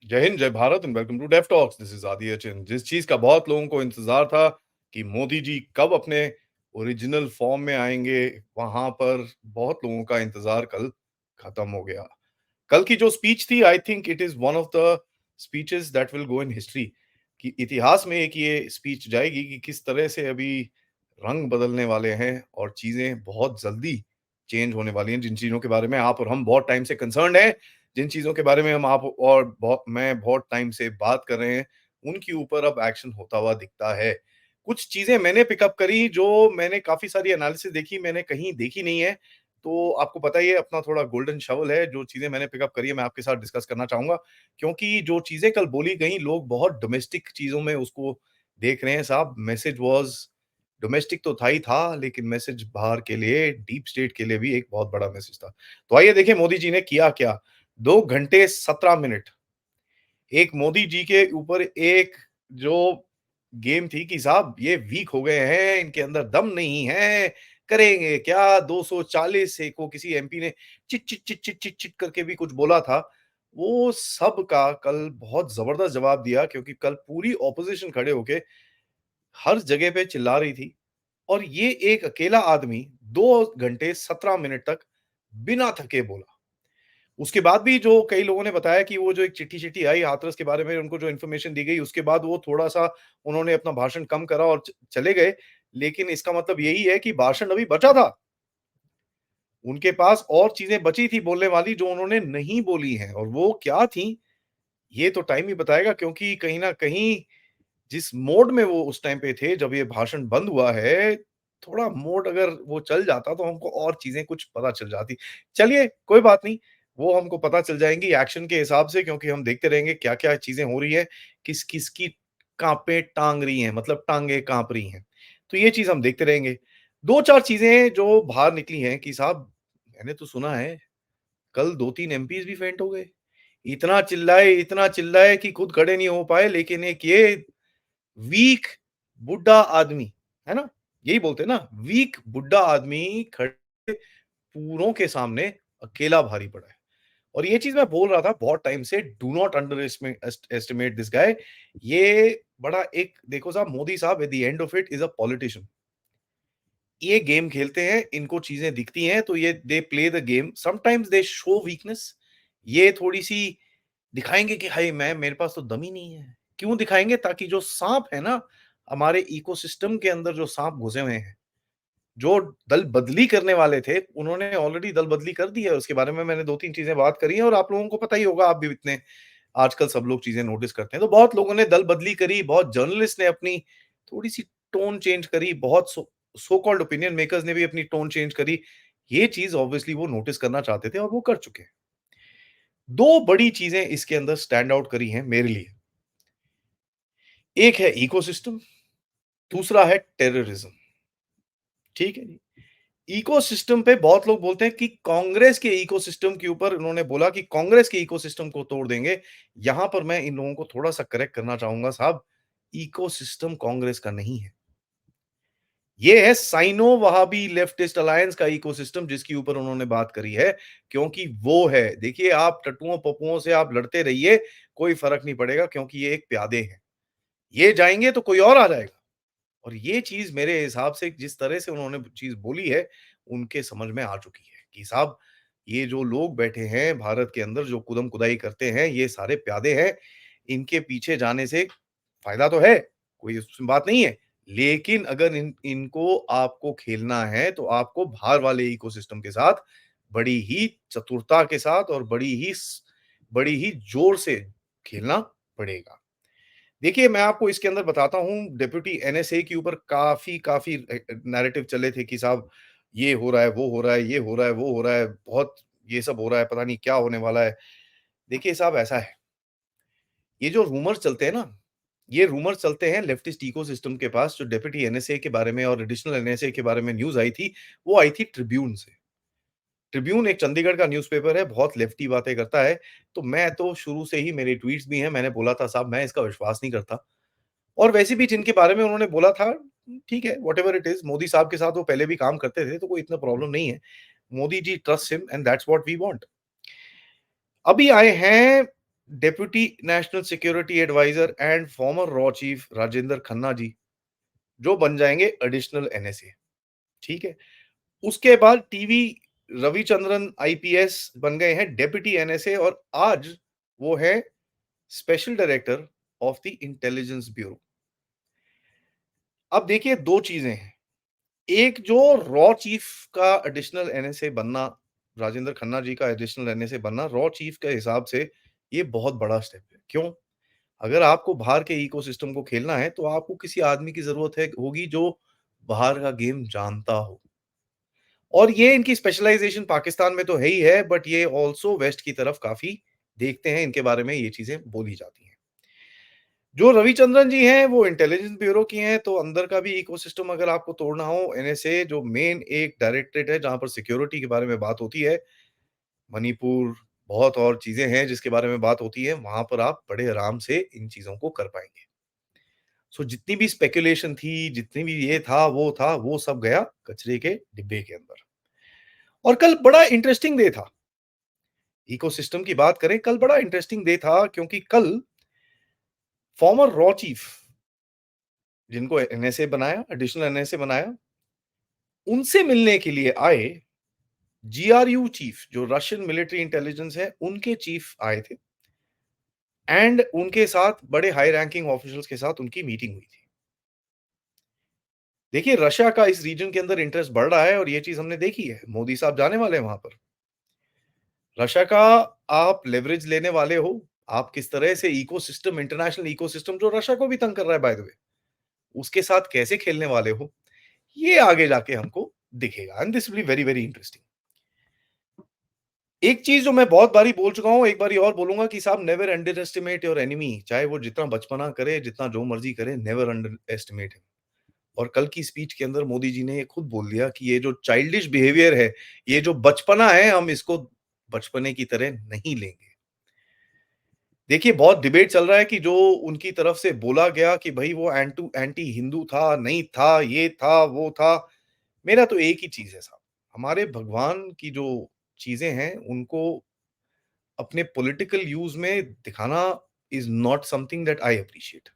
जय हिंद, जय Bharat and welcome to Def Talks. This is Aadi Achin. जिस चीज का बहुत लोगों को इंतजार था कि मोदी जी कब अपने ओरिजिनल फॉर्म में आएंगे, वहां पर बहुत लोगों का इंतजार कल खत्म हो गया। कल की जो स्पीच थी, I think it is one of the speeches that will go in history. कि इतिहास में एक ये स्पीच जाएगी कि किस तरह से अभी रंग बदलने वाले हैं और चीजें बहुत जल्दी चेंज होने वाली हैं। जिन चीजों के बारे में आप और हम बहुत टाइम से कंसर्न्ड हैं, जिन चीजों के बारे में हम आप और मैं बहुत टाइम से बात कर रहे हैं, उनके ऊपर अब एक्शन होता हुआ दिखता है। कुछ चीजें मैंने पिकअप करी, जो मैंने काफी सारी एनालिसिस देखी, मैंने कहीं देखी नहीं है। तो आपको पता ही है, अपना थोड़ा गोल्डन शॉवल है। जो चीजें मैंने पिकअप करी है, मैं आपके साथ डिस्कस करना चाहूंगा। क्योंकि जो चीजें कल बोली गई, लोग बहुत डोमेस्टिक चीजों में उसको देख रहे हैं। साहब, मैसेज वाज डोमेस्टिक तो था ही था, लेकिन मैसेज बाहर के लिए, डीप स्टेट के लिए भी एक बहुत बड़ा मैसेज था। तो आइए देखें मोदी जी ने किया क्या। 2 घंटे 17 मिनट एक मोदी जी के ऊपर एक जो गेम थी कि साहब ये वीक हो गए हैं, इनके अंदर दम नहीं है, करेंगे क्या। 240 से को किसी एमपी ने chit chit chit chit chit chit करके भी कुछ बोला था। वो सब का कल बहुत जबरदस्त जवाब दिया, क्योंकि कल पूरी ऑपोजिशन खड़े होके हर जगह पे चिल्ला रही थी। और ये एक अकेला आदमी 2 घंटे 17 मिनट तक बिना थके बोला। उसके बाद भी जो कई लोगों ने बताया कि वो जो एक चिट्ठी-चिट्ठी आई हाथरस के बारे में, उनको जो इन्फॉर्मेशन दी गई, उसके बाद वो थोड़ा-सा उन्होंने अपना भाषण कम करा और चले गए। लेकिन इसका मतलब यही है कि भाषण अभी बचा था। उनके पास और चीज़ें बची थी बोलने वाली, जो उन्होंने नहीं बोली हैं, और वो क्या थी, ये तो टाइम ही बताएगा। क्योंकि कहीं न कहीं जिस मोड में वो उस टाइम पे थे, जब ये भाषण बंद हुआ है, थोड़ा मोड अगर वो चल जाता तो हमको और चीज़ें कुछ पता चल जाती। चलिए, कोई बात नहीं, वो हमको पता चल जाएँगी एक्शन के हिसाब से, क्योंकि हम देखते रहेंगे क्या-क्या चीज़ें हो रही हैं, किस-किस की काँपें टाँग रही हैं, मतलब टाँगें काँप रही हैं। तो ये चीज़ हम देखते रहेंगे। 2-4 चीज़ें जो बाहर निकली हैं कि साहब, मैंने तो सुना है कल 2-3 एमपीज़ भी फेंट हो गए। इतना चिल्लाए कि खुद खड़े नहीं हो पाए, लेकिन एक ये वीक बुड्ढा आदमी, है ना? यही बोलते हैं ना, वीक बुड्ढा आदमी खड़े पूरों के सामने अकेला भारी पड़ा है। और ये चीज़ मैं बोल रहा था बहुत टाइम से, do not under estimate this guy. ये बड़ा एक देखो साहब, मोदी साहब at the end of it is a politician. ये गेम खेलते हैं, इनको चीज़ें दिखती हैं, तो ये they play the game. Sometimes they show weakness. ये थोड़ी-सी दिखाएँगे कि हाय मैं मेरे पास तो दम ही नहीं है। क्यों दिखाएँगे? ताकि जो साँप है ना, हमारे इकोसिस्टम के अंदर जो साँप घुसे हुए हैं, जो दल बदली करने वाले थे, उन्होंने ऑलरेडी दल बदली कर दी है। उसके बारे में मैंने 2-3 चीज़ें बात करी हैं, और आप लोगों को पता ही होगा, आप भी इतने आजकल सब लोग चीज़ें नोटिस करते हैं। तो बहुत लोगों ने दल बदली करी, बहुत जर्नलिस्ट ने अपनी थोड़ी-सी टोन चेंज करी, बहुत सो कॉल्ड ओपिनियन मेकर्स ने भी अपनी टोन चेंज करी। ये चीज़ ऑब्वियसली वो नोटिस करना चाहते थे, और वो कर चुके हैं। 2 बड़ी चीज़ें इसके अंदर स्टैंड आउट करी हैं मेरे लिए। एक है इकोसिस्टम, दूसरा है टेररिज्म। ठीक है जी। इकोसिस्टम पे बहुत लोग बोलते हैं कि कांग्रेस के इकोसिस्टम के ऊपर, उन्होंने बोला कि कांग्रेस के इकोसिस्टम को तोड़ देंगे। यहां पर मैं इन लोगों को थोड़ा-सा करेक्ट करना चाहूंगा साहब, इकोसिस्टम कांग्रेस का नहीं है। ये है साइनो वहाबी लेफ्टिस्ट अलायंस का इकोसिस्टम, जिसके ऊपर उन्होंने बात करी है। क्योंकि वो है, देखिए, आप टट्टुओं पप्पुओं से आप लड़ते रहिए, कोई फर्क नहीं पड़ेगा, क्योंकि ये एक प्यादे हैं। ये जाएंगे तो कोई और आ जाएगा। और ये चीज़ मेरे हिसाब से जिस तरह से उन्होंने चीज़ बोली है, उनके समझ में आ चुकी है कि साहब, ये जो लोग बैठे हैं भारत के अंदर, जो कुदम-कुदाई करते हैं, ये सारे प्यादे हैं। इनके पीछे जाने से फ़ायदा तो है, कोई उसमें बात नहीं है। लेकिन अगर इनको आपको खेलना है, तो आपको बाहर वाले इकोसिस्टम के साथ बड़ी ही चतुरता के साथ और बड़ी ही ज़ोर से खेलना पड़ेगा। देखिए, मैं आपको इसके अंदर बताता हूँ, डेप्यूटी एनएसए के ऊपर काफ़ी नैरेटिव चले थे कि साहब ये हो रहा है, वो हो रहा है, ये हो रहा है, वो हो रहा है, बहुत ये सब हो रहा है, पता नहीं क्या होने वाला है। देखिए साहब, ऐसा है, ये जो रूमर्स चलते हैं ना, ये रूमर्स चलते हैं लेफ्टिस्ट इकोसिस्टम के पास। जो डेप्यूटी एनएसए के बारे में और एडिशनल एनएसए के बारे में न्यूज़ आई थी, वो आई थी ट्रिब्यून से। ट्रिब्यून एक चंडीगढ़ का न्यूज़पेपर है, बहुत लेफ्टी बातें करता है। तो मैं तो शुरू से ही, मेरे ट्वीट्स भी हैं, मैंने बोला था साहब मैं इसका विश्वास नहीं करता। और वैसे भी जिनके बारे में उन्होंने बोला था, ठीक है, व्हाटएवर इट इज़, मोदी साहब के साथ वो पहले भी काम करते थे, तो कोई इतना प्रॉब्लम नहीं है। Modi ji trust him and that's what we want. अभी आए हैं deputy national security advisor and former रॉ चीफ राजेंद्र खन्ना जी, जो बन जाएंगे एडिशनल एनएसए। ठीक है। उसके बाद टीवी रविचंद्रन आईपीएस बन गए हैं डेप्यूटी एनएसए, और आज वो है special director of the intelligence bureau. अब देखिए, दो चीजें हैं। एक, जो रॉ चीफ का एडिशनल एनएसए बनना, राजेंद्र खन्ना जी का एडिशनल एनएसए बनना रॉ चीफ के हिसाब से ये बहुत बड़ा स्टेप है। क्यों? अगर आपको बाहर के इकोसिस्टम को खेलना है, तो आपको किसी आदमी की जरूरत है होगी जो बाहर का गेम जानता हो। और ये इनकी स्पेशलाइजेशन पाकिस्तान में तो है ही है, बट ये ऑल्सो वेस्ट की तरफ काफी देखते हैं, इनके बारे में ये चीजें बोली जाती हैं। जो रविचंद्रन जी हैं, वो इंटेलिजेंस ब्यूरो की हैं, तो अंदर का भी इकोसिस्टम अगर आपको तोड़ना हो, एनएसए जो मेन एक डायरेक्टरेट है जहां पर सिक्योरिटी के बारे में बात होती है, मणिपुर, बहुत और चीजें हैं जिसके बारे में बात होती है, वहां पर आप बड़े आराम से इन चीजों को कर पाएंगे। सो जितनी भी स्पेकुलेशन थी, जितनी भी ये था, वो सब गया कचरे के डिब्बे के अंदर। और कल बड़ा इंटरेस्टिंग डे था। इकोसिस्टम की बात करें, कल बड़ा इंटरेस्टिंग डे था, क्योंकि कल फॉर्मर रॉ चीफ, जिनको एनएसए बनाया, एडिशनल एनएसए बनाया, उनसे मिलने के लिए आए जीआरयू चीफ, जो रशियन मिलिट्री इंटेलिजेंस है, उनके चीफ आए थे। एंड उनके साथ बड़े हाई रैंकिंग ऑफिशियल्स के साथ उनकी मीटिंग हुई थी। देखिए, रशिया का इस रीजन के अंदर इंटरेस्ट बढ़ रहा है, और ये चीज हमने देखी है। मोदी साहब जाने वाले हैं वहां पर। रशिया का आप लेवरेज लेने वाले हो, आप किस तरह से इकोसिस्टम, इंटरनेशनल इकोसिस्टम जो रशिया को भी तंग कर रहा है बाय द वे, उसके साथ कैसे खेलने वाले हो, ये आगे जाके हमको दिखेगा। And this will be very very interesting. एक चीज जो मैं बहुत बारी बोल चुका हूं, एक बारी और बोलूंगा कि साहब, never under estimate your enemy. चाहे वो जितना बचपना करे, जितना जो मर्जी करे, नेवर अंडर एस्टिमेट हिम। और कल की स्पीच के अंदर मोदी जी ने ये खुद बोल दिया कि ये जो चाइल्डिश बिहेवियर है, ये जो बचपना है, हम इसको बचपने की तरह नहीं लेंगे। देखिए, बहुत डिबेट चल रहा है कि जो उनकी तरफ से बोला गया कि भाई वो एंटी हिंदू था, नहीं था, ये था, वो था। मेरा तो एक ही चीज है साहब, हमारे भगवान की जो चीजें हैं, उनको अपने पॉलिटिकल यूज में दिखाना is not something that I appreciate.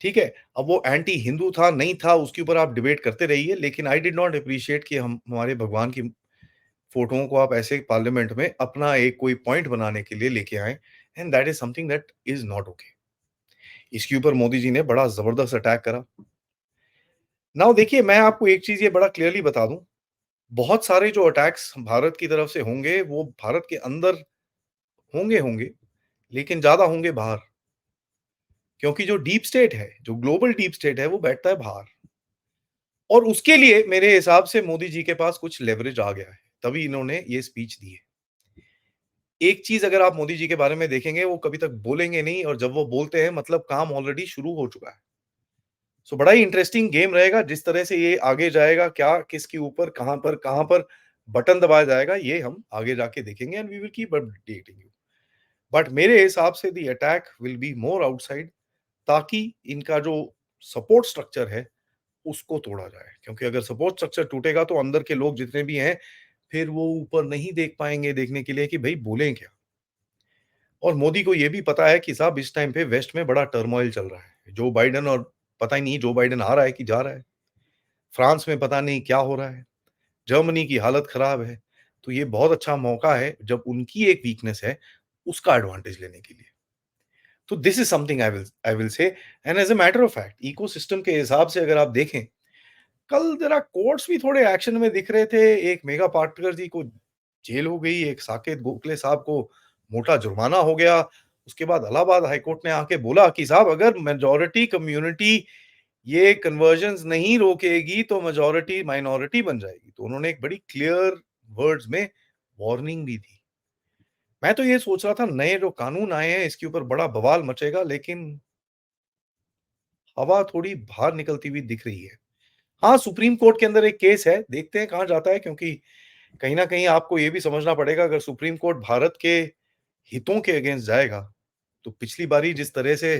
ठीक है। अब वो एंटी हिंदू था, नहीं था, उसके ऊपर आप डिबेट करते रहिए, लेकिन आई डिड नॉट अप्रिशिएट कि हम हमारे भगवान की फोटोओं को आप ऐसे पार्लियामेंट में अपना एक कोई पॉइंट बनाने के लिए लेके आए। And that is something that is not okay. इसके ऊपर मोदी जी ने बड़ा जबरदस्त अटैक करा। नाउ देखिए, मैं आपको एक चीज ये बड़ा क्लियरली बता दूं, बहुत सारे जो अटैक्स भारत की तरफ से होंगे, वो भारत के अंदर होंगे होंगे, लेकिन ज्यादा होंगे बाहर। क्योंकि जो डीप स्टेट है, जो ग्लोबल डीप स्टेट है, वो बैठता है बाहर। और उसके लिए मेरे हिसाब से मोदी जी के पास कुछ लेवरेज आ गया है, तभी इन्होंने ये स्पीच दी है। एक चीज अगर आप मोदी जी के बारे में देखेंगे, वो कभी तक बोलेंगे नहीं, और जब वो बोलते हैं, मतलब काम ऑलरेडी शुरू हो चुका है। सो बड़ा ही इंटरेस्टिंग गेम रहेगा, जिस तरह से ये आगे जाएगा, क्या किसके ऊपर, कहां पर बटन दबाया जाएगा, ये हम आगे जाके देखेंगे, and we will keep updating you. But मेरे हिसाब से the attack will be more outside, ताकि इनका जो सपोर्ट स्ट्रक्चर है, उसको तोड़ा जाए। क्योंकि अगर सपोर्ट स्ट्रक्चर टूटेगा, तो अंदर के लोग जितने भी हैं, फिर वो ऊपर नहीं देख पाएंगे देखने के लिए कि भाई बोलें क्या। और मोदी को ये भी पता है कि साहब, इस टाइम पे वेस्ट में बड़ा टर्मोइल चल रहा है। जो बाइडेन, और पता ही नहीं जो बाइडेन आ रहा है कि जा रहा है। फ्रांस में पता नहीं क्या हो रहा है। जर्मनी की हालत खराब है। तो ये बहुत अच्छा मौका है, जब उनकी एक वीकनेस है, उसका एडवांटेज लेने के लिए। तो this is something I will say. And as a matter of fact, ecosystem के हिसाब से अगर आप देखें, कल जरा कोर्ट्स भी थोड़े एक्शन में दिख रहे थे। एक मेघा पाटकर जी को जेल हो गई, एक साकेत गोखले साहब को मोटा जुर्माना हो गया। उसके बाद इलाहाबाद हाईकोर्ट ने आके बोला कि साहब, अगर मेजॉरिटी कम्युनिटी ये कन्वर्जन्स नहीं रोकेगी, तो मेजॉरिटी माइनॉरिटी बन जाएगी। तो उन्होंने एक बड़ी क्लियर वर्ड्स में वार्निंग भी दी। मैं तो ये सोच रहा था, नए जो कानून आए हैं, इसके ऊपर बड़ा बवाल मचेगा, लेकिन हवा थोड़ी बाहर निकलती हुई दिख रही है। हाँ, सुप्रीम कोर्ट के अंदर एक केस है, देखते हैं कहाँ जाता है, क्योंकि कहीं न कहीं आपको ये भी समझना पड़ेगा, अगर सुप्रीम कोर्ट भारत के हितों के अगेंस्ट जाएगा, तो पिछली बारी जिस तरह से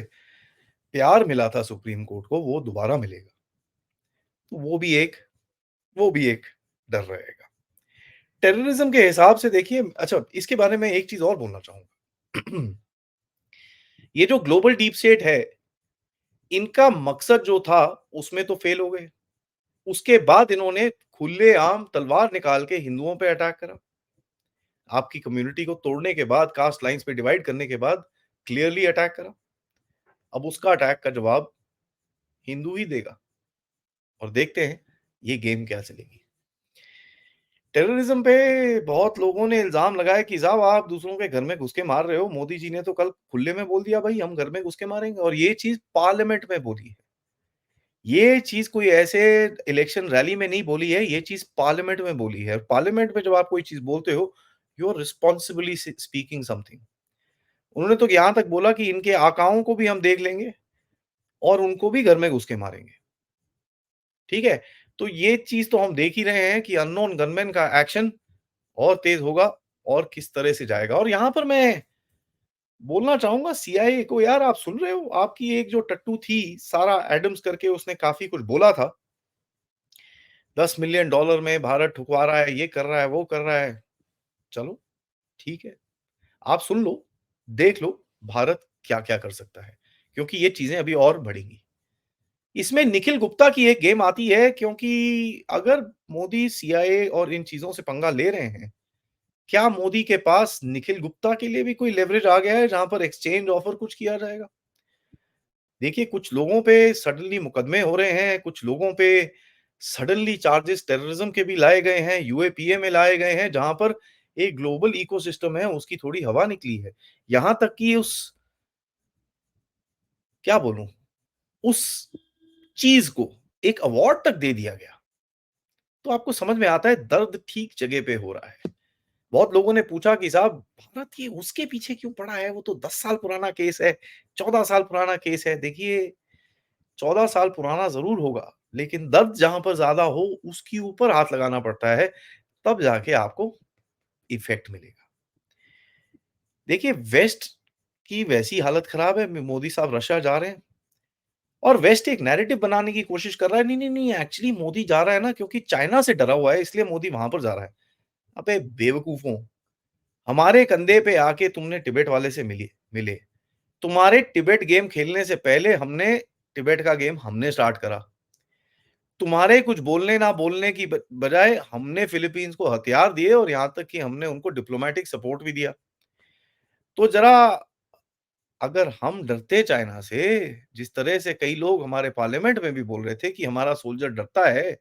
प्यार मिला था सुप्रीम कोर्ट को, वो दोबारा मिलेगा। तो वो भी एक डर रहेगा। टेररिज्म के हिसाब से देखिए, अच्छा, इसके बारे में एक चीज़ और बोलना चाहूँगा। ये जो ग्लोबल डीप स्टेट है, इनका मकसद जो था, उसमें तो फेल हो गए। उसके बाद इन्होंने खुलेआम तलवार निकाल के हिंदुओं पे अटैक करा। आपकी कम्युनिटी को तोड़ने के बाद, कास्ट लाइन्स पे डिवाइड करने के बाद क्लियरली अटैक करा। अब उसका अटैक का जवाब हिंदू ही देगा और देखते हैं ये गेम क्या चलेगी। टेररिज्म पे बहुत लोगों ने इल्ज़ाम लगाया कि साहब आप दूसरों के घर में घुस के मार रहे हो। मोदी जी ने तो कल खुले में बोल दिया भाई हम घर में घुस के मारेंगे और ये चीज़ पार्लियामेंट में बोली है। ये चीज़ कोई ऐसे इलेक्शन रैली में नहीं बोली है, ये चीज़ पार्लियामेंट में बोली है। पार्लियामेंट में जब आप कोई चीज़ बोलते हो, you are responsibly speaking something. उन्होंने तो यहाँ तक बोला कि इनके आकाओं को भी हम देख लेंगे और उनको भी घर में घुस के मारेंगे। ठीक है? तो ये चीज़ तो हम देख ही रहे हैं कि अननोन गनमैन का एक्शन और तेज़ होगा और किस तरह से जाएगा। और यहाँ पर मैं बोलना चाहूँगा सीआईए को, यार आप सुन रहे हो? आपकी एक जो टट्टू थी, सारा एडम्स करके, उसने काफ़ी कुछ बोला था। $10 मिलियन में भारत ठुकरा रहा है, ये कर रहा है, वो कर रहा है। चलो, ठीक है। आप सुन लो, देख लो भारत क्या-क्या कर सकता है, क्योंकि ये चीज़ें अभी और बढ़ेंगी। इसमें निखिल गुप्ता की एक गेम आती है, क्योंकि अगर मोदी सीआईए और इन चीज़ों से पंगा ले रहे हैं, क्या मोदी के पास निखिल गुप्ता के लिए भी कोई लेवरेज आ गया है जहाँ पर एक्सचेंज ऑफर कुछ किया जाएगा? देखिए, कुछ लोगों पे सडनली मुकदमे हो रहे हैं, कुछ लोगों पे सडनली चार्जेस टेररिज्म के भी लाए गए हैं, यूएपीए में लाए गए हैं, जहाँ पर एक ग्लोबल इकोसिस्टम है, उसकी थोड़ी हवा निकली है। यहाँ तक कि उस क्या बोलूँ, उस चीज़ को एक अवार्ड तक दे दिया गया। तो आपको समझ में आता है दर्द ठीक जगह पे हो रहा है। बहुत लोगों ने पूछा कि साहब भारत ये उसके पीछे क्यों पड़ा है? वो तो 10 साल पुराना केस है, 14 साल पुराना केस है। देखिए, 14 साल पुराना ज़रूर होगा, लेकिन दर्द जहाँ पर ज़्यादा हो, उसके ऊपर हाथ लगाना पड़ता है, तब जाके आपको इफ़ेक्ट मिलेगा। देखिए, वेस्ट की वैसी हालत खराब है, मोदी साहब रशिया जा रहे हैं और वेस्ट एक नैरेटिव बनाने की कोशिश कर रहा है, नहीं, नहीं, नहीं, एक्चुअली मोदी जा रहा है ना क्योंकि चाइना से डरा हुआ है, इसलिए मोदी वहाँ पर जा रहा है। अबे बेवकूफ़ों! हमारे कंधे पे आके तुमने तिब्बत वाले से मिले। तुम्हारे तिब्बत गेम खेलने से पहले हमने तिब्बत का गेम हमने स्टार्ट करा। तुम्हारे कुछ बोलने ना बोलने की बजाय हमने फिलीपींस को हथियार दिए और यहाँ तक कि हमने उनको डिप्लोमैटिक सपोर्ट भी दिया। तो ज़रा अगर हम डरते चाइना से, जिस तरह से कई लोग हमारे पार्लियामेंट में भी बोल रहे थे कि हमारा सोल्जर डरता है,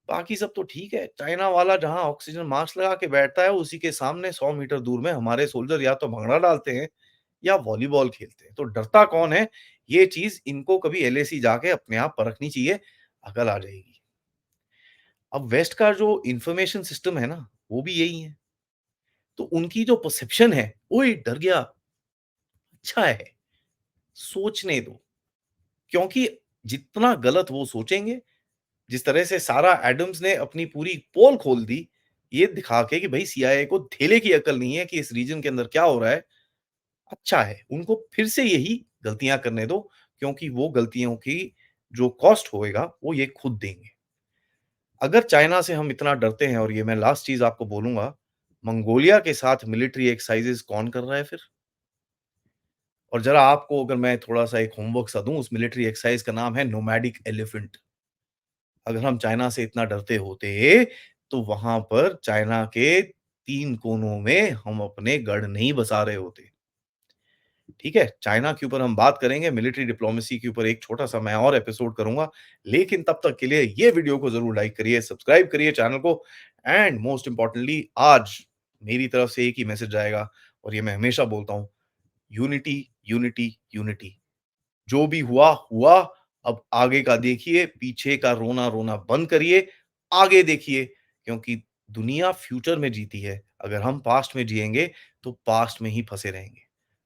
बाकी सब तो ठीक है। चाइना वाला जहाँ ऑक्सीजन मास्क लगा के बैठता है, उसी के सामने 100 मीटर दूर में हमारे सोल्जर या तो भंगड़ा डालते हैं या वॉलीबॉल खेलते हैं। तो डरता कौन है? ये चीज़ इनको कभी एलएसी जाके अपने आप परखनी चाहिए, अकल आ जाएगी। अब वेस्ट का जो इन्फॉर्मेशन सिस्टम है ना, वो भी यही है। तो उनकी जो परसेप्शन है, "ओए! डर गया, अच्छा है, सोचने दो।" क्योंकि जितना गलत वो सोचेंगे, जिस तरह से सारा एडम्स ने अपनी पूरी पोल खोल दी, ये दिखा के कि भई सीआईए को धेले की अकल नहीं है कि इस रीजन के अंदर क्या हो रहा है, अच्छा है, उनको फिर से यही गलतियाँ करने दो, क्योंकि वो गलतियों की जो कॉस्ट होएगा, वो ये खुद देंगे। अगर चाइना से हम इतना डरते हैं और ये मैं लास्ट चीज़ आपको बोलूँगा, मंगोलिया के साथ मिलिट्री एक्सरसाइज़ेज़ कौन कर रहा है फिर? और ज़रा आपको अगर मैं थोड़ा-सा एक होमवर्क सा दूँ, उस मिलिट्री एक्सरसाइज़ का नाम है नोमैडिक एलिफेंट। अगर हम चाइना से इतना डरते होते, तो वहाँ पर चाइना के 3 कोनों में हम अपने गढ़ नहीं बसा रहे होते। ठीक है? चाइना के ऊपर हम बात करेंगे, मिलिट्री डिप्लोमेसी के ऊपर एक छोटा-सा मैं और एपिसोड करूँगा। लेकिन तब तक के लिए ये वीडियो को ज़रूर लाइक करिए, सब्सक्राइब करिए चैनल को एंड मोस्ट इम्पोर्टेंटली आज मेरी तरफ से एक ही मैसेज जाएगा और ये मैं हमेशा बोलता हूँ, यूनिटी, यूनिटी, यूनिटी। जो भी हुआ, हुआ। अब आगे का देखिए, पीछे का रोना-रोना बंद करिए, आगे देखिए क्योंकि दुनिया फ्यूचर में जीती है। अगर हम पास्ट में जिएँगे, तो पास्ट में ही फँसे रहेंगे।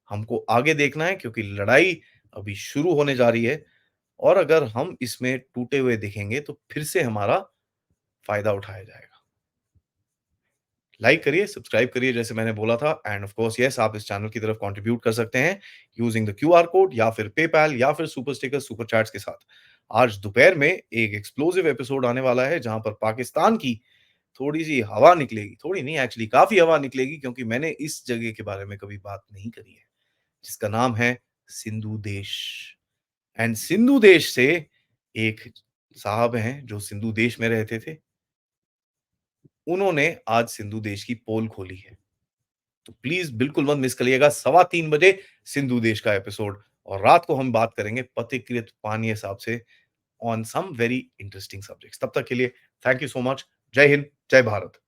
हमको आगे देखना है क्योंकि लड़ाई अभी शुरू होने जा रही है और अगर हम इसमें टूटे हुए दिखेंगे, तो फिर से हमारा फ़ायदा उठाया जाएगा। लाइक करिए, सब्सक्राइब करिए जैसे मैंने बोला था एंड ऑफ कोर्स येस आप इस चैनल की तरफ कंट्रीब्यूट कर सकते हैं यूजिंग द क्यूआर कोड या फिर पेपैल या फिर सुपर स्टिकर, सुपर चैट्स के साथ। आज दोपहर में एक एक्सप्लोसिव एपिसोड आने वाला है जहां पर पाकिस्तान की थोड़ी-सी हवा निकलेगी, थोड़ी नहीं एक्चुअली काफ़ी हवा निकलेगी क्योंकि मैंने इस जगह के बारे में कभी बात नहीं करी है। जिसका नाम है सिंधु देश। एंड सिंधु देश से एक साहब हैं जो सिंधु देश में रहते थे। उन्होंने आज सिंधु देश की पोल खोली है। तो प्लीज़ बिल्कुल मत मिस करिएगा 3:15 सिंधु देश का एपिसोड, और रात को हम बात करेंगे पथिकृत पानीय साहब से on some very interesting subjects. तब तक के लिए थैंक यू सो मच। जय हिंद, जय भारत।